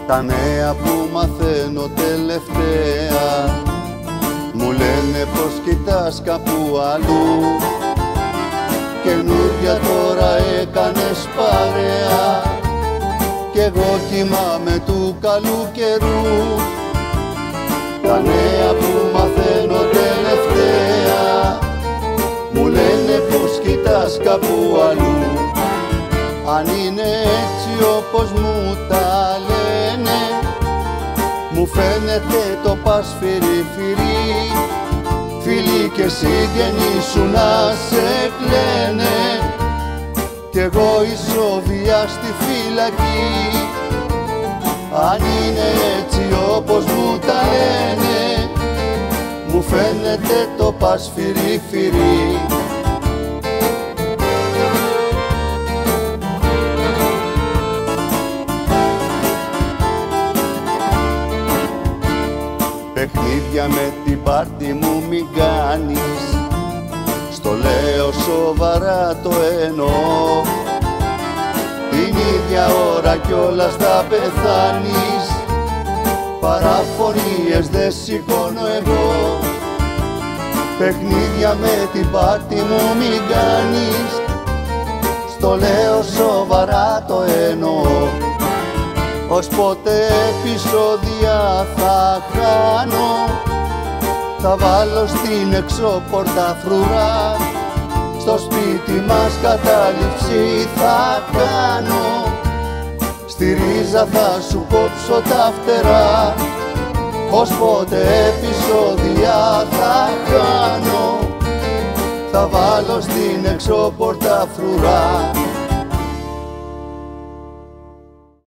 Τα νέα που μαθαίνω τελευταία μου λένε πως κοιτάς κάπου αλλού. Καινούρια τώρα έκανες παρέα κι εγώ κοιμάμαι του καλού καιρού. Τα νέα που μαθαίνω τελευταία μου λένε πως κοιτάς κάπου αλλού. Αν είναι έτσι όπως μου τα λένε, μου φαίνεται το πας φυρί-φυρί. Φίλοι και συγγενείς σου να σε κλαίνε κι εγώ ισόβια στη φυλακή. Αν είναι έτσι όπως μου τα λένε, μου φαίνεται το πας φυρί-φυρί. Παιχνίδια με την πάρτι μου μην κάνεις, στο λέω σοβαρά το εννοώ. Την ίδια ώρα κιόλας θα πεθάνεις, παραφωνίες δεν σηκώνω εγώ. Παιχνίδια με την πάρτι μου μην κάνεις, στο λέω σοβαρά το εννοώ. Ως ποτέ επεισόδια θα χάνω, θα βάλω στην εξώπορτα φρουρά. Στο σπίτι μας κατάληψη θα κάνω, στη ρίζα θα σου κόψω τα φτερά. Ως ποτέ επεισόδια θα χάνω, θα βάλω στην εξώπορτα φρουρά.